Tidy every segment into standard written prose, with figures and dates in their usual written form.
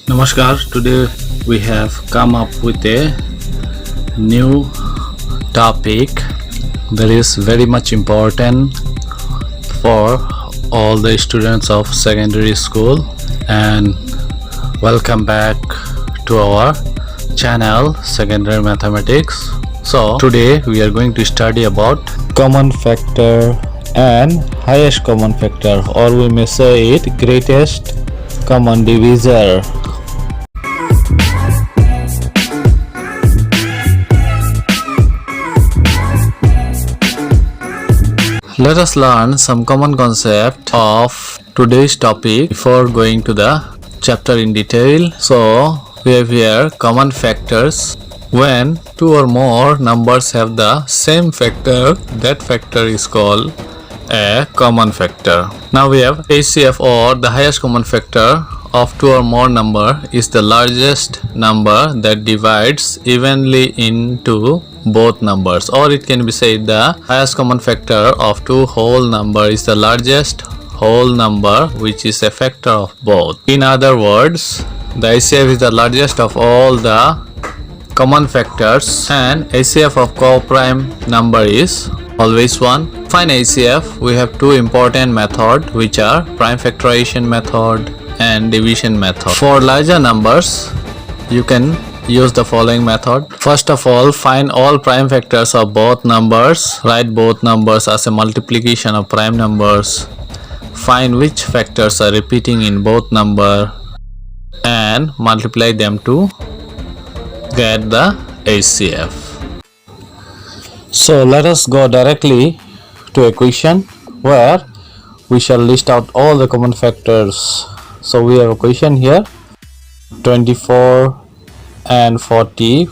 Namaskar. Today we have come up with a new topic that is very much important for all the students of secondary school, and welcome back to our channel Secondary Mathematics. So today we are going to study about common factor and highest common factor, or we may say it greatest common divisor. Let us learn some common concept of today's topic before going to the chapter in detail. So we have here common factors. When two or more numbers have the same factor, that factor is called a common factor. Now we have HCF, or the highest common factor of two or more number is the largest number that divides evenly into both numbers, or it can be said the highest common factor of two whole number is the largest whole number which is a factor of both. In other words, the HCF is the largest of all the common factors, and HCF of co-prime number is always 1. Find HCF, we have two important methods which are prime factorization method and division method. For larger numbers, you can use the following method. First of all, find all prime factors of both numbers. Write both numbers as a multiplication of prime numbers. Find which factors are repeating in both number and multiply them to get the HCF. So let us go directly to a question where we shall list out all the common factors. So we have a question here, 24 and 40.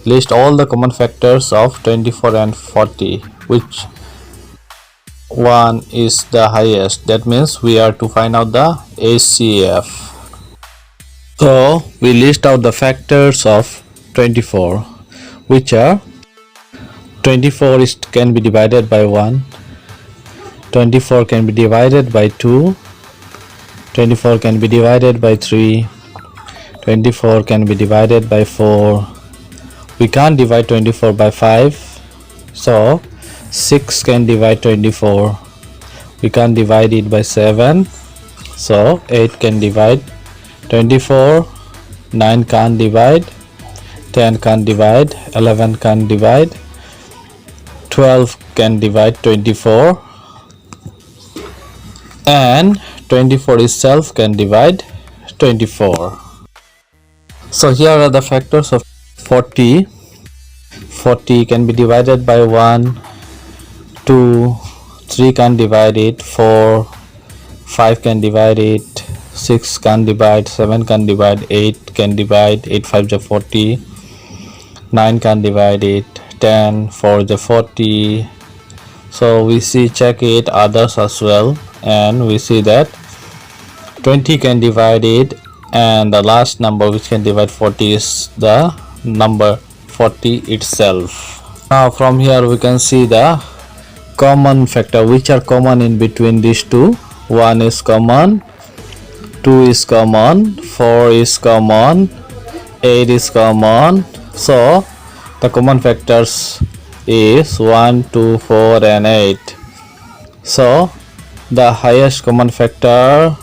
List all the common factors of 24 and 40. Which one is the highest? That means we are to find out the HCF. So we list out the factors of 24, which are 24 can be divided by 1, 24 can be divided by 2, 24 can be divided by 3, 24 can be divided by 4. We can't divide 24 by 5, so 6 can divide 24. We can't divide it by 7, so 8 can divide 24. 9 can't divide, 10 can't divide, 11 can't divide, 12 can divide 24, and 24 itself can divide 24. So here are the factors of 40. 40 can be divided by 1, 2, 3 can divide it, 4, 5 can divide it, 6 can divide, 7 can divide, 8 can divide, 8 5 is 40, 9 can divide it, 10 4 is 40. So we see, check it others as well, and we see that 20 can divide it, and the last number which can divide 40 is the number 40 itself. Now from here we can see the common factor which are common in between these two. 1 is common, 2 is common, 4 is common, 8 is common. So the common factors is 1, 2, 4 and 8. So the highest common factor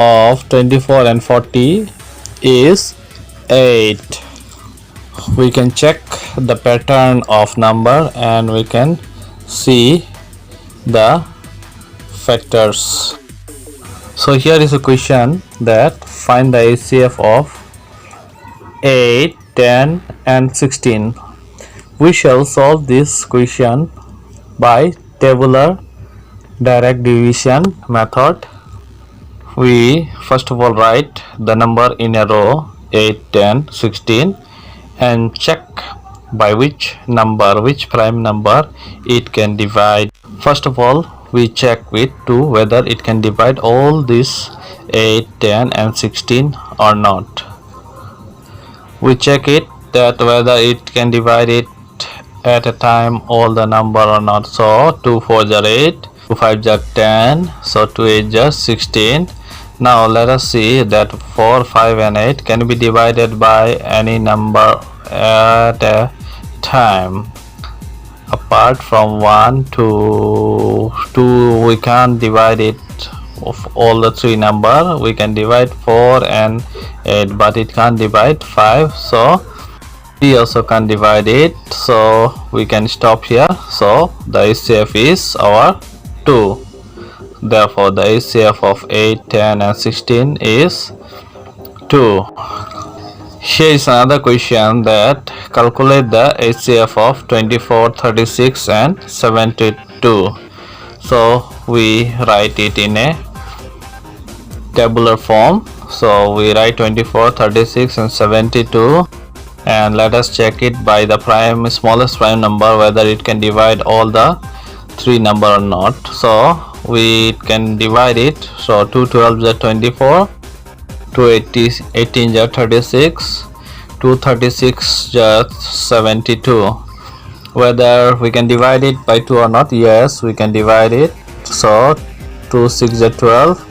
of 24 and 40 is 8. We can check the pattern of number and we can see the factors. So here is a question that find the HCF of 8, 10 and 16. We shall solve this question by tabular direct division method. We first of all write the number in a row 8, 10, 16 and check by which number, which prime number it can divide. First of all, we check with 2 whether it can divide all these 8, 10 and 16 or not. We check it that whether it can divide it at a time all the number or not. So 2 4 is 8, 2 5 is 10, so 2 8 is 16. Now let us see that 4, 5 and 8 can be divided by any number at a time. Apart from 1 to 2, we can't divide it of all the three number. We can divide 4 and 8, but it can't divide 5, so we also can't divide it, so we can stop here. So the HCF is our 2. Therefore the HCF of 8, 10 and 16 is 2. Here is another question that calculate the HCF of 24, 36 and 72. So we write it in a tabular form. So we write 24, 36 and 72, and let us check it by the smallest prime number whether it can divide all the three number or not. So we can divide it. So 2 12 is 24, 18 is 36, 2 36 is 72. Whether we can divide it by 2 or not? Yes, we can divide it. So 2 6 is 12,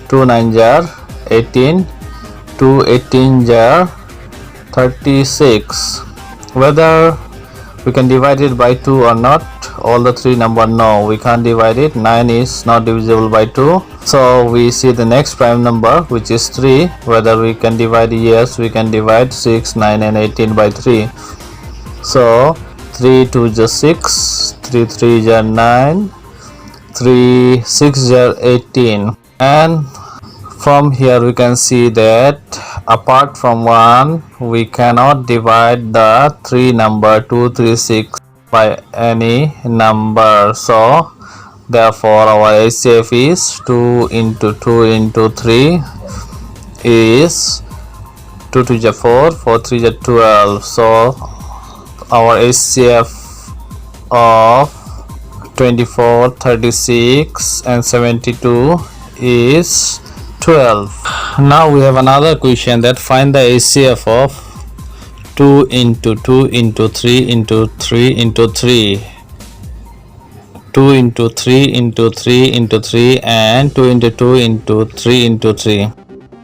2 9 is 18, 2 18 is 36. Whether we can divide it by 2 or not, all the three number? No, we can't divide it. 9 is not divisible by 2. So we see the next prime number, which is 3. Whether we can divide? Yes, we can divide 6, 9 and 18 by 3. So 3 2 is 6, 3 3 is 9, 3 6 is 18. And from here we can see that apart from 1, we cannot divide the three number 2 3 6 by any number. So therefore our HCF is 2 into 2 into 3 is 2 2 is 4, 4 3 is 12. So our HCF of 24, 36 and 72 is 12. Now we have another question that find the HCF of 2 into 2 into 3 into 3 into 3, 2 into 3 into 3 into 3 and 2 into 2 into 3 into 3.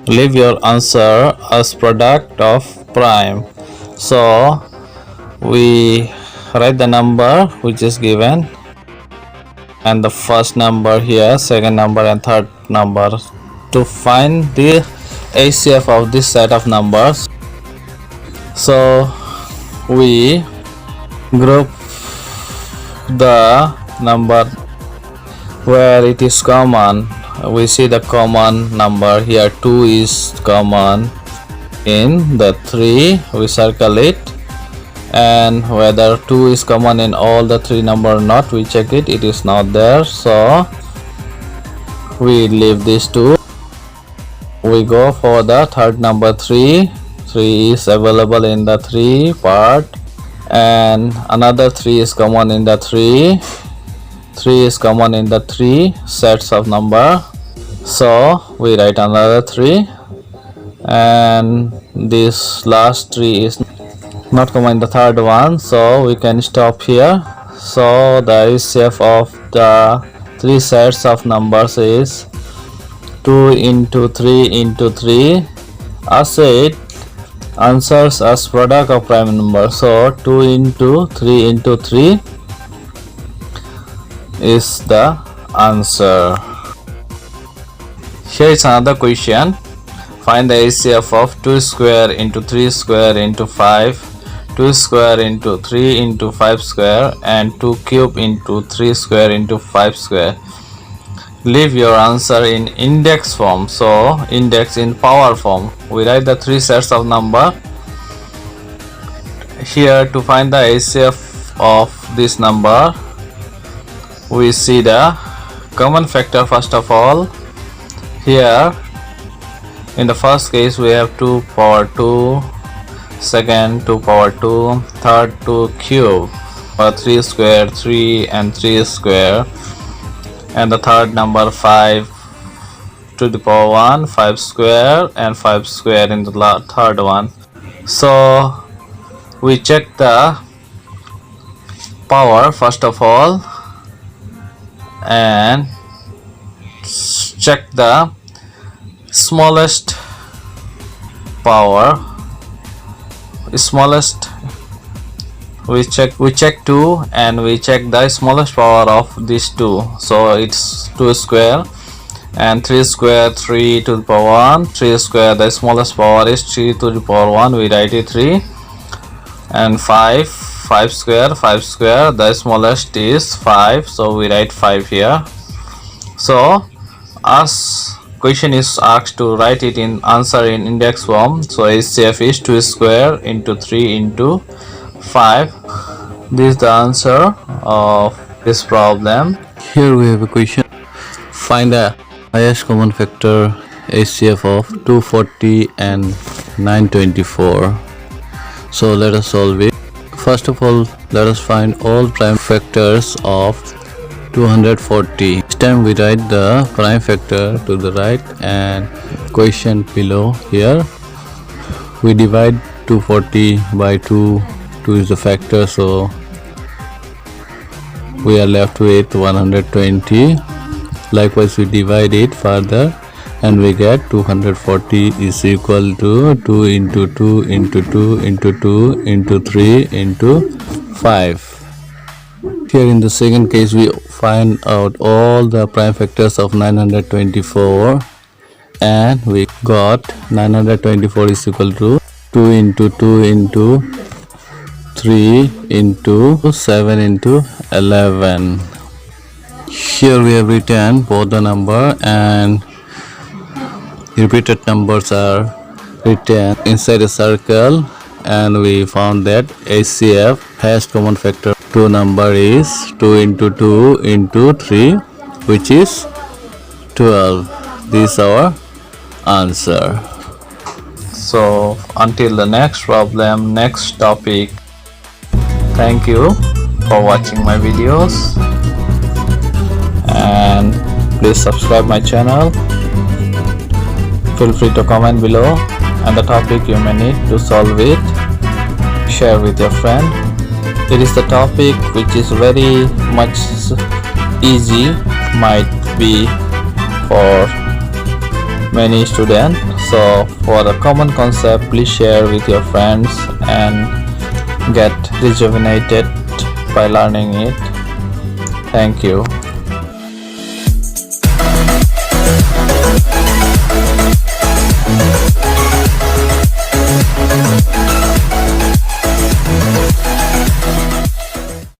Leave your answer as product of prime. So we write the number which is given and the first number here, second number and third number. To find the HCF of this set of numbers, so we group the number where it is common. We see the common number here. 2 is common in the 3, we circle it, and whether 2 is common in all the three number or not, we check it. It is not there, so we leave these two. We go for the third number 3. 3 is available in the 3 part, and another 3 is common in the 3. 3 is common in the 3 sets of number, so we write another 3, and this last 3 is not common in the third one, so we can stop here. So the HCF of the three sets of numbers is 2 into 3 into 3. As said, answers as product of prime number. So 2 into 3 into 3 is the answer. Here is another question. Find the HCF of 2 square into 3 square into 5, 2 square into 3 into 5 square, and 2 cube into 3 square into 5 square. Leave your answer in index form. So index in power form. We write the three sets of number here. To find the HCF of this number, we see the common factor first of all. Here in the first case we have 2 power 2, second 2 power 2, third 2 cube, 3 square 3 and 3 square, and the third number 5 to the power 1, 5 square and 5 square in the third one. So we check the power first of all and check the smallest power, smallest, we check 2 and we check the smallest power of these two. So it's 2 square and 3 square, 3 to the power 1, 3 square, the smallest power is 3 to the power 1, we write it 3, and 5 square, the smallest is 5, so we write 5 here. So as question is asked to write it in answer in index form, so HCF is 2 square into 3 into 5. This is the answer of this problem. Here we have a question. Find the highest common factor HCF of 240 and 924. So let us solve it. First of all, let us find all prime factors of 240. This time we write the prime factor to the right and quotient below. Here we divide 240 by 2. 2 is the factor, so we are left with 120. Likewise we divide it further and we get 240 is equal to 2 into 2 into 2 into 2 into 3 into 5. Here in the second case we find out all the prime factors of 924 and we got 924 is equal to 2 into 2 into 3 into 7 into 11. Here we have written both the number and repeated numbers are written inside a circle, and we found that HCF has common factor to number is 2 into 2 into 3, which is 12. This is our answer. So until the next problem, next topic. Thank you for watching my videos and please subscribe my channel. Feel free to comment below and the topic you may need to solve it. Share with your friend. It is the topic which is very much easy, might be for many students. So for the common concept, please share with your friends and get rejuvenated by learning it. Thank you.